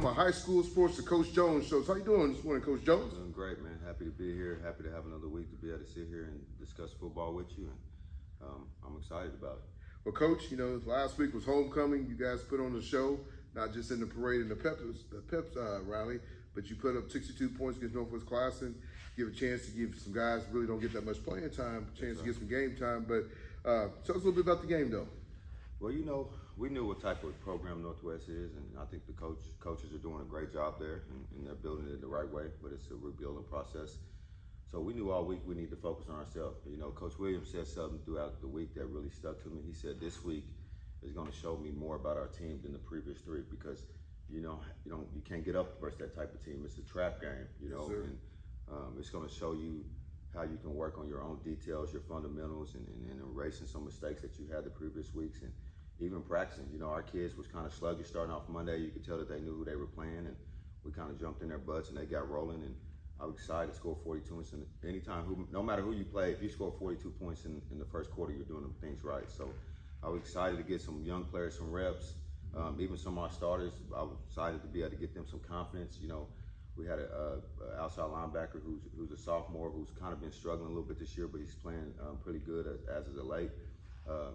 my high school sports, the Coach Jones shows. How you doing this morning, Coach Jones? Doing great, man. Happy to be here. Happy to have another week to be able to sit here and discuss football with you. And I'm excited about it. Well, Coach, last week was homecoming. You guys put on the show, not just in the parade and the pep rally, but you put up 62 points against Northwest Classen. Give a chance to give some guys who really don't get that much playing time, a chance to get some game time. But tell us a little bit about the game, though. Well, we knew what type of program Northwest is, and I think the coaches are doing a great job there, and they're building it the right way, but it's a rebuilding process. So we knew all week we need to focus on ourselves. Coach Williams said something throughout the week that really stuck to me. He said this week is going to show me more about our team than the previous three, because you can't get up versus that type of team. It's a trap game, and it's going to show you how you can work on your own details, your fundamentals, and erasing some mistakes that you had the previous weeks, and even practicing. Our kids was kind of sluggish starting off Monday. You could tell that they knew who they were playing, and we kind of jumped in their butts and they got rolling. And I was excited to score 42 points. And no matter who you play, if you score 42 points in the first quarter, you're doing things right. So I was excited to get some young players some reps, even some of our starters. I was excited to be able to get them some confidence. We had an outside linebacker who's a sophomore who's kind of been struggling a little bit this year, but he's playing pretty good as of late.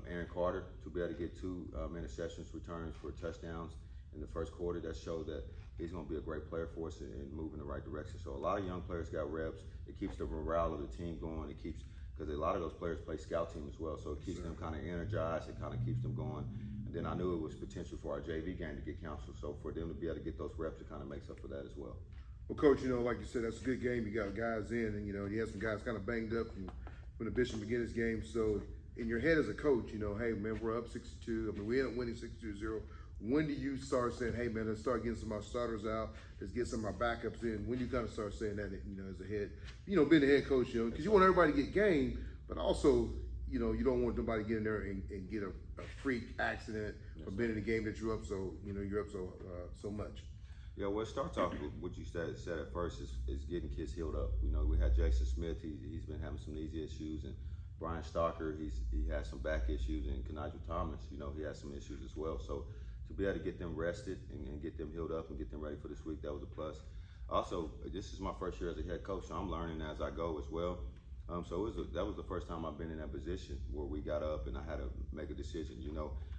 Aaron Carter, to be able to get 2 interceptions returns for touchdowns in the first quarter, that showed that he's going to be a great player for us and move in the right direction. So a lot of young players got reps. It keeps the morale of the team going. It keeps, because a lot of those players play scout team as well, so it keeps them kind of energized. It kind of keeps them going. And then I knew it was potential for our JV game to get canceled. So for them to be able to get those reps, it kind of makes up for that as well. Well, Coach, like you said, that's a good game. You got guys in, and you had some guys kind of banged up from the Bishop McGinnis game. So in your head as a coach, hey man, we're up 62. I mean, we ended up winning 62-0. When do you start saying, hey man, let's start getting some of our starters out, let's get some of our backups in? When do you kind of start saying that, as a head, being a head coach, because you want everybody to get game, but also, you don't want nobody to get in there and get a freak accident from being in a game that you're up so much. Yeah, well, it starts off with what you said at first is getting kids healed up. We had Jason Smith, he's been having some knee issues, and Brian Stalker, he has some back issues, and Kanaju Thomas, he has some issues as well. So to be able to get them rested and get them healed up and get them ready for this week, that was a plus. Also, this is my first year as a head coach, so I'm learning as I go as well. So that was the first time I've been in that position where we got up and I had to make a decision.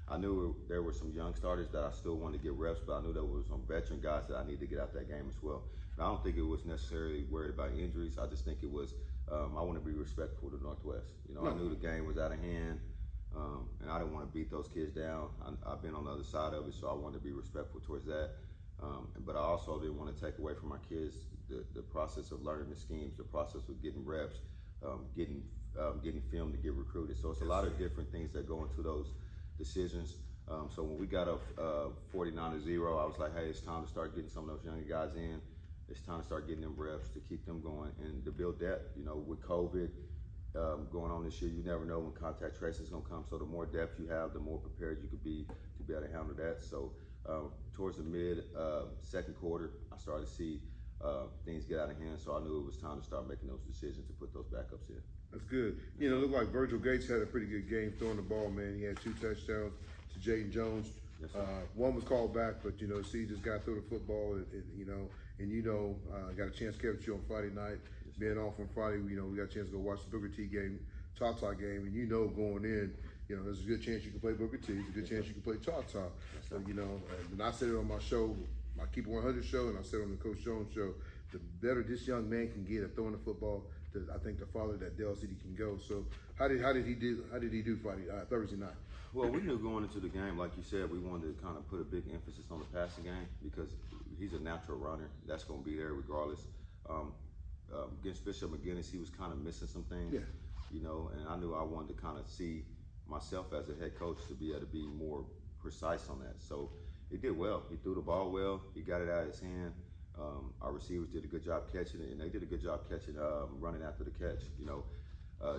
I knew there were some young starters that I still wanted to get reps, but I knew there were some veteran guys that I needed to get out that game as well. And I don't think it was necessarily worried about injuries. I just think it was, I want to be respectful to Northwest. I knew the game was out of hand, and I didn't want to beat those kids down. I've been on the other side of it, so I wanted to be respectful towards that. But I also didn't want to take away from our kids the process of learning the schemes, the process of getting reps, getting film to get recruited. So it's a lot of different things that go into those decisions. So when we got up 49-0, I was like, hey, it's time to start getting some of those younger guys in. It's time to start getting them reps to keep them going and to build depth. With COVID going on this year, you never know when contact tracing is going to come. So the more depth you have, the more prepared you could be to be able to handle that. So towards the mid second quarter, I started to see things get out of hand. So I knew it was time to start making those decisions to put those backups in. That's good. It looked like Virgil Gates had a pretty good game throwing the ball, man. He had 2 touchdowns to Jaden Jones. Yes, one was called back, but see, just got through the football, got a chance to catch you on Friday night. Yes, being off on Friday, we got a chance to go watch the Booker T game, Tata game, and going in, there's a good chance you can play Booker T. There's a good chance you can play Tata. So and I said it on my show, my Keep It 100 show, and I said it on the Coach Jones show. The better this young man can get at throwing the football, I think the farther that Dell City can go. So how did he do Thursday night? Well, we knew going into the game, like you said, we wanted to kind of put a big emphasis on the passing game because he's a natural runner. That's going to be there regardless. Against Bishop McGinnis, he was kind of missing some things, and I knew I wanted to kind of see myself as a head coach to be able to be more precise on that. So he did well. He threw the ball well. He got it out of his hand. Our receivers did a good job catching it, and they did a good job catching, running after the catch.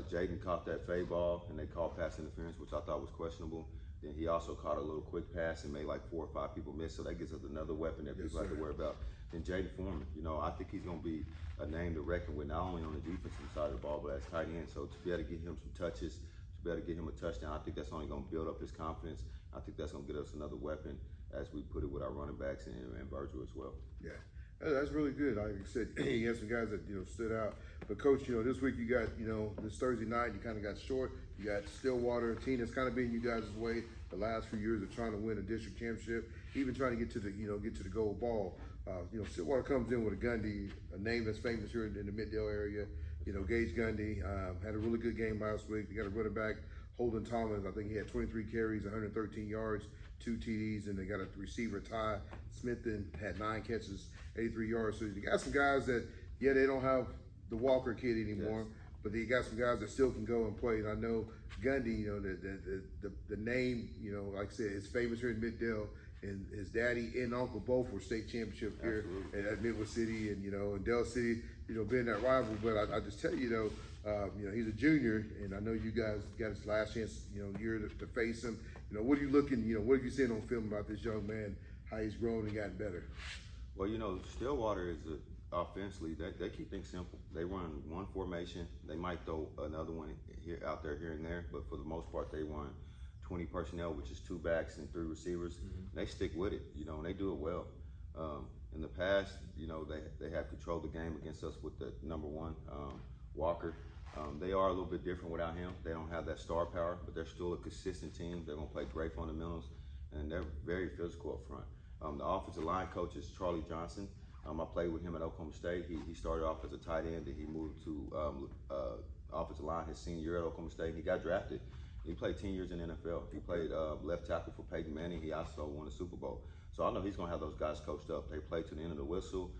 Jaden caught that fade ball, and they called pass interference, which I thought was questionable. Then he also caught a little quick pass and made like 4 or 5 people miss, so that gives us another weapon that people have to worry about. Then Jaden Foreman, I think he's going to be a name to reckon with, not only on the defensive side of the ball, but as tight end. So to be able to get him some touches, to be able to get him a touchdown, I think that's only going to build up his confidence. I think that's going to get us another weapon as we put it with our running backs and Virgil as well. Yeah. That's really good. Like I said, you had some guys that, stood out. But Coach, this week you got, this Thursday night, you kind of got short. You got Stillwater, a team that's kind of been you guys' way the last few years of trying to win a district championship, even trying to get to the, get to the gold ball. Stillwater comes in with a Gundy, a name that's famous here in the Middale area. Gage Gundy had a really good game last week. They got a running back, Holden Thomas. I think he had 23 carries, 113 yards, 2 TDs, and they got a receiver, Ty Smithen, had 9 catches, 83 yards. So you got some guys that, they don't have the Walker kid anymore, but they got some guys that still can go and play. And I know Gundy, the name, like I said, is famous here in Middale. And his daddy and uncle both were state championship here at Midwest City, and Dell City, being that rival. But I just tell you, he's a junior, and I know you guys got his last chance, year to face him. What are you looking, what have you seen on film about this young man, how he's grown and gotten better? Well, Stillwater is offensively, they keep things simple. They run one formation. They might throw another one out there here and there, but for the most part, they run 20 personnel, which is 2 backs and 3 receivers. Mm-hmm. They stick with it, and they do it well. In the past, they have controlled the game against us with the number 1, Walker. They are a little bit different without him. They don't have that star power, but they're still a consistent team. They're going to play great fundamentals, and they're very physical up front. The offensive line coach is Charlie Johnson. I played with him at Oklahoma State. He started off as a tight end, and he moved to offensive line his senior year at Oklahoma State, and he got drafted. He played 10 years in the NFL. He played left tackle for Peyton Manning. He also won a Super Bowl. So I know he's going to have those guys coached up. They play to the end of the whistle.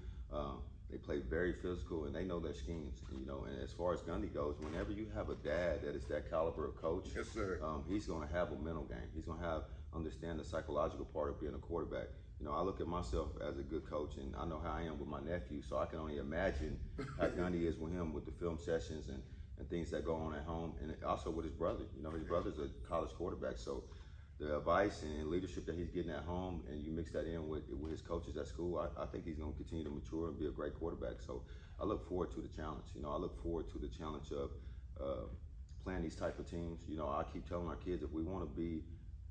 They play very physical, and they know their schemes. And as far as Gundy goes, whenever you have a dad that is that caliber of coach, yes, sir. He's going to have a mental game. He's going to understand the psychological part of being a quarterback. I look at myself as a good coach, and I know how I am with my nephew, so I can only imagine how Gundy is with him with the film sessions and things that go on at home, and also with his brother. His brother's a college quarterback, so the advice and leadership that he's getting at home, and you mix that in with his coaches at school, I think he's going to continue to mature and be a great quarterback. So I look forward to the challenge. I look forward to the challenge of playing these type of teams. I keep telling our kids, if we want to be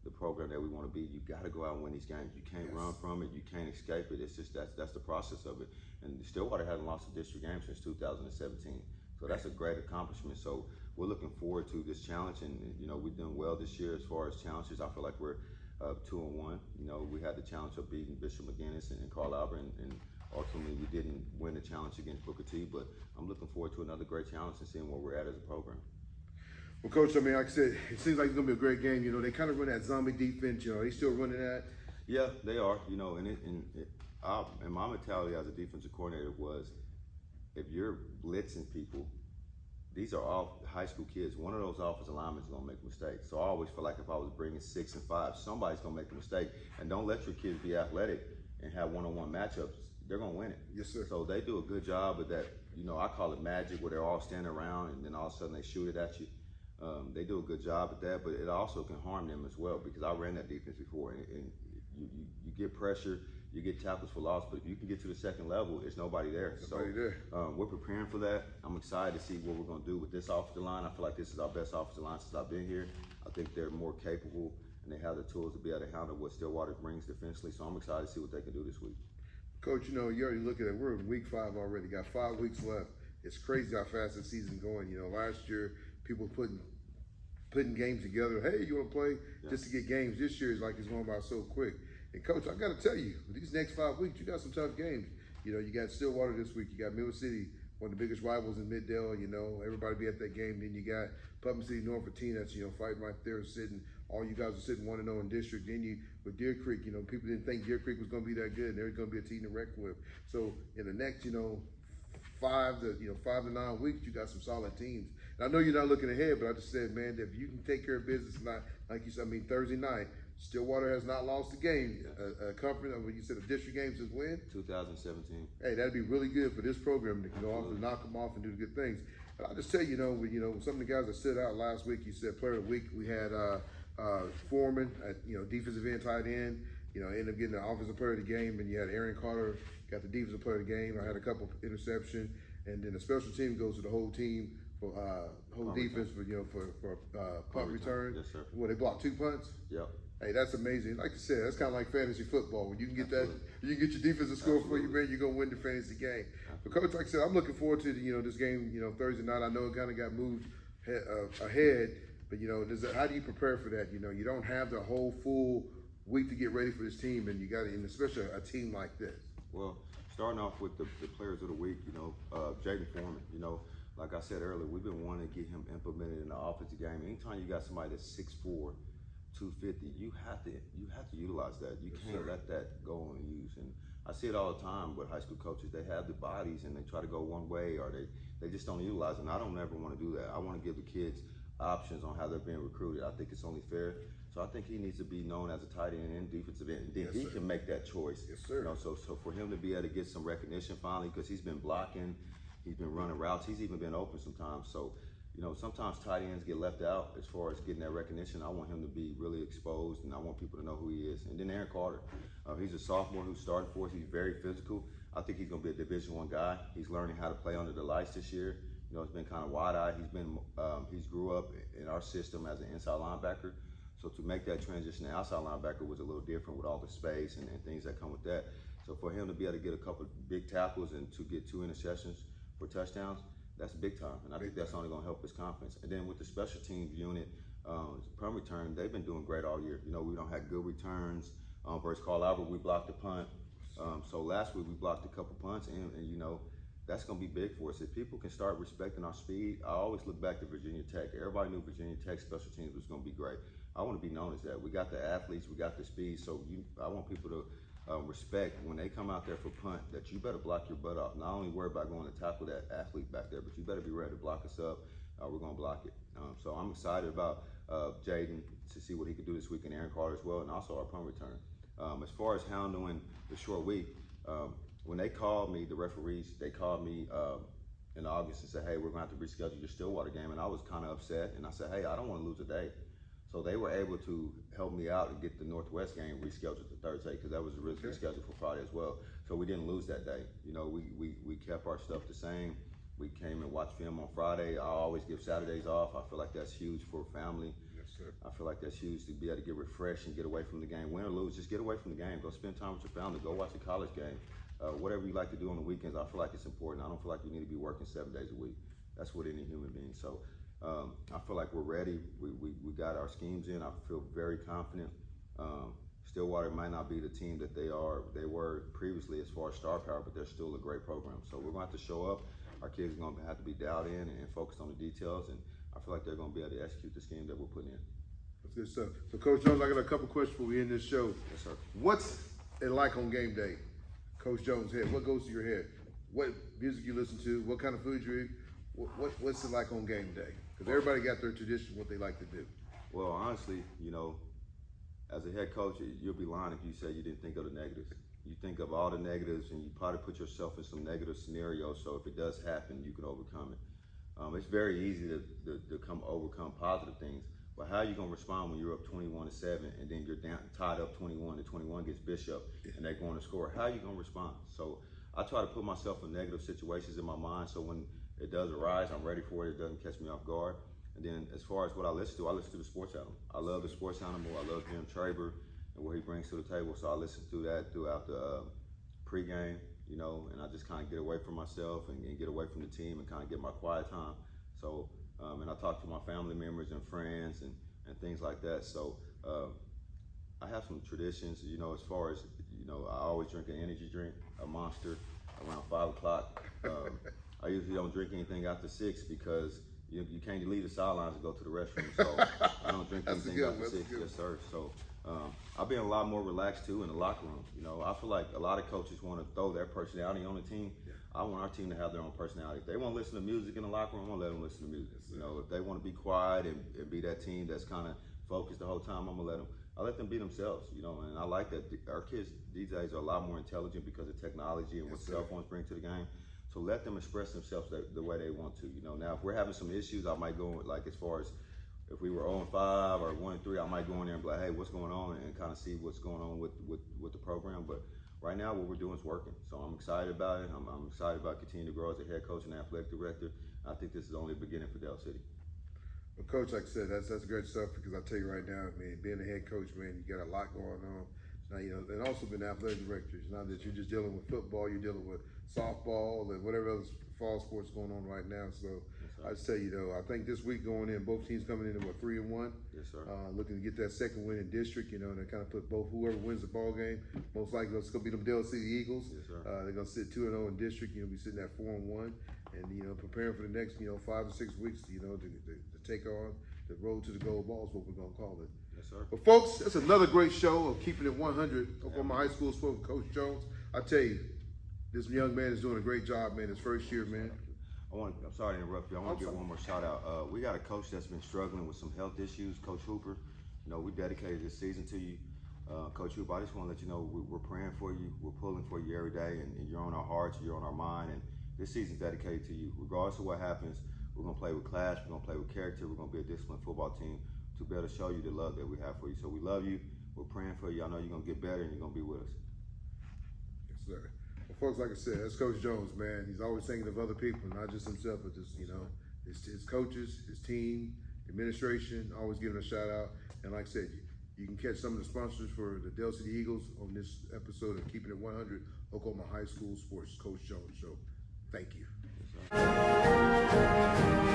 the program that we want to be, you got to go out and win these games. You can't run from it. You can't escape it. It's just that's the process of it. And Stillwater hasn't lost a district game since 2017. So that's a great accomplishment. So we're looking forward to this challenge, and we've done well this year as far as challenges. I feel like we're 2-1. We had the challenge of beating Bishop McGinnis and Carl Albert, and ultimately we didn't win the challenge against Booker T. But I'm looking forward to another great challenge and seeing where we're at as a program. Well, Coach, like I said, it seems like it's gonna be a great game. They kind of run that zombie defense. They still running that. Yeah, they are. And my mentality as a defensive coordinator was, if you're blitzing people, these are all high school kids. One of those offensive linemen is going to make a mistake. So I always feel like if I was bringing 6 and 5, somebody's going to make a mistake. And don't let your kids be athletic and have one-on-one matchups. They're going to win it. Yes, sir. So they do a good job of that. I call it magic, where they're all standing around and then all of a sudden they shoot it at you. They do a good job at that, but it also can harm them as well, because I ran that defense before, and you get pressure. You get tackles for loss, but if you can get to the second level, it's nobody there. We're preparing for that. I'm excited to see what we're going to do with this offensive line. I feel like this is our best offensive line since I've been here. I think they're more capable, and they have the tools to be able to handle what Stillwater brings defensively. So I'm excited to see what they can do this week. Coach, you already look at it. We're in week 5 already. Got 5 weeks left. It's crazy how fast the season's going. Last year people putting games together. Hey, you want to play just to get games? This year is like it's going by so quick. And Coach, I got to tell you, these next 5 weeks, you got some tough games. You got Stillwater this week. You got Midwest City, one of the biggest rivals in Middale. Everybody be at that game. Then you got Putnam City Norfolk team that's fighting right there, sitting. All you guys are sitting 1-0 in district. Then you with Deer Creek. People didn't think Deer Creek was going to be that good. They're going to be a team to reckon with. So in the next 5 to 9 weeks, you got some solid teams. And I know you're not looking ahead, but I just said, man, if you can take care of business, not like you said. Thursday night. Stillwater has not lost a game, a conference, when you said a district game since when? 2017. Hey, that'd be really good for this program to go off and knock them off and do good things. And I'll just tell you, some of the guys that stood out last week, you said player of the week, we had Foreman, defensive end, tight end, ended up getting the offensive player of the game, and you had Aaron Carter, got the defensive player of the game. I had a couple interception, and then the special team goes to the whole team for whole defense for punt return. Yes, sir. Well, they blocked 2 punts. Yep. Hey, that's amazing. Like you said, that's kind of like fantasy football. When you can get Absolutely. that, you can get your defensive score for you, Absolutely. man. You're gonna win the fantasy game. But coach, like I said, I'm looking forward to this game. Thursday night. I know it kind of got moved ahead, but how do you prepare for that? You don't have the whole full week to get ready for this team, and you got to, and especially a team like this. Well, starting off with the players of the week, Jaden Foreman, like I said earlier, we've been wanting to get him implemented in the offensive game. Anytime you got somebody that's 6'4", 250, you have to utilize that. You can't let that go unused. And I see it all the time with high school coaches. They have the bodies and they try to go one way, or they just don't utilize it. And I don't ever want to do that. I want to give the kids options on how they're being recruited. I think it's only fair. So I think he needs to be known as a tight end and defensive end. And then he can make that choice. Yes, sir. So for him to be able to get some recognition finally, because he's been blocking, he's been running routes, he's even been open sometimes. So, sometimes tight ends get left out as far as getting that recognition. I want him to be really exposed, and I want people to know who he is. And then Aaron Carter, he's a sophomore who's starting for us. He's very physical. I think he's going to be a Division I guy. He's learning how to play under the lights this year. It's been kind of wide-eyed. He's grew up in our system as an inside linebacker. So to make that transition to outside linebacker was a little different with all the space and things that come with that. So for him to be able to get a couple big tackles and to get 2 interceptions for touchdowns, that's big time. And I think that's only going to help his confidence. And then with the special teams unit, punt return, they've been doing great all year. We don't have good returns. Versus Carl Albert, we blocked a punt. So last week we blocked a couple punts, and that's going to be big for us. If people can start respecting our speed, I always look back to Virginia Tech. Everybody knew Virginia Tech special teams was going to be great. I want to be known as that. We got the athletes, we got the speed, so I want people to respect when they come out there for punt that you better block your butt off. Not only worry about going to tackle that athlete back there, but you better be ready to block us up. We're going to block it. So I'm excited about Jaden to see what he could do this week, and Aaron Carter as well, and also our punt return. As far as handling the short week, when they called me, the referees, they called me in August and said, hey, we're going to have to reschedule your Stillwater game. And I was kind of upset. And I said, hey, I don't want to lose a day. So they were able to help me out and get the Northwest game rescheduled to Thursday, because that was originally scheduled for Friday as well. So we didn't lose that day. We kept our stuff the same. We came and watched film on Friday. I always give Saturdays off. I feel like that's huge for family. Yes, sir. I feel like that's huge to be able to get refreshed and get away from the game. Win or lose, just get away from the game. Go spend time with your family. Go watch a college game. Whatever you like to do on the weekends, I feel like it's important. I don't feel like you need to be working 7 days a week. That's what any human being. So I feel like we're ready. We got our schemes in. I feel very confident. Stillwater might not be the team that they were previously as far as star power, but they're still a great program. So we're going to have to show up. Our kids are going to have to be dialed in and focused on the details, and I feel like they're going to be able to execute the scheme that we're putting in. That's good stuff. So Coach Jones, I got a couple questions before we end this show. Yes, sir. What's it like on game day? Coach Jones' head. What goes to your head? What music you listen to? What kind of food you eat? What's it like on game day? Because everybody got their tradition, what they like to do. Well, honestly, as a head coach, you'll be lying if you say you didn't think of the negatives. You think of all the negatives, and you probably put yourself in some negative scenarios, so if it does happen, you can overcome it. It's very easy to overcome positive things, but how are you going to respond when you're up 21-7 and then you're tied up 21 and 21 gets Bishop and they're going to score? How are you going to respond? So I try to put myself in negative situations in my mind, so when it does arise, I'm ready for it. It doesn't catch me off guard. And then as far as what I listen to the sports animal. I love the sports animal. I love Jim Traber and what he brings to the table. So I listen to that throughout the pregame, and I just kind of get away from myself and get away from the team and kind of get my quiet time. So, and I talk to my family members and friends and things like that. So I have some traditions, as far as, I always drink an energy drink, a Monster, around 5 o'clock. I usually don't drink anything after 6 because you can't leave the sidelines and go to the restroom. So I don't drink anything after 6. Yes, sir. So I've been a lot more relaxed too in the locker room. I feel like a lot of coaches want to throw their personality on the team. Yeah. I want our team to have their own personality. If they want to listen to music in the locker room, I'm gonna let them listen to music. If they want to be quiet and be that team that's kind of focused the whole time, I'm gonna let them be themselves. And I like that our kids these days are a lot more intelligent because of technology and what cell phones bring to the game. So let them express themselves the way they want to. Now if we're having some issues, I might go like as far as if we were 0-5 or 1-3, I might go in there and be like, hey, what's going on, and kind of see what's going on with the program. But right now, what we're doing is working. So I'm excited about it. I'm excited about continuing to grow as a head coach and athletic director. I think this is only the beginning for Del City. Well, Coach, like I said, that's great stuff because I tell you right now, man, being a head coach, man, you got a lot going on. Now, and also been athletic directors. Not that you're just dealing with football, you're dealing with softball and whatever other fall sports going on right now. So I just tell you though, I think this week going in, both teams coming in at 3-1. Yes, sir. Looking to get that second win in district. And they kind of put whoever wins the ball game, most likely it's going to be them Dale City Eagles. Yes, sir. They're going to sit 2-0 in district. Be sitting at 4-1, and preparing for the next 5 to 6 weeks. To take on the road to the gold ball is what we're going to call it. Yes, sir. But folks, that's another great show of Keeping It 100 Oklahoma High School Sports with Coach Jones. I tell you, this young man is doing a great job, man. His first year, man. I'm sorry to interrupt you. I want to give one more shout out. We got a coach that's been struggling with some health issues, Coach Hooper. We dedicated this season to you. Coach Hooper, I just want to let you know we're praying for you. We're pulling for you every day, and you're on our hearts, you're on our mind, and this season's dedicated to you. Regardless of what happens, we're going to play with class, we're going to play with character, we're going to be a disciplined football team to be able to show you the love that we have for you. So we love you. We're praying for you. I know you're going to get better, and you're going to be with us. Yes, sir. Well, folks, like I said, that's Coach Jones, man. He's always thinking of other people, not just himself, but just, his coaches, his team, administration, always giving a shout out. And like I said, you can catch some of the sponsors for the Dale City Eagles on this episode of Keeping It 100 Oklahoma High School Sports Coach Jones Show. Thank you. Yes, sir.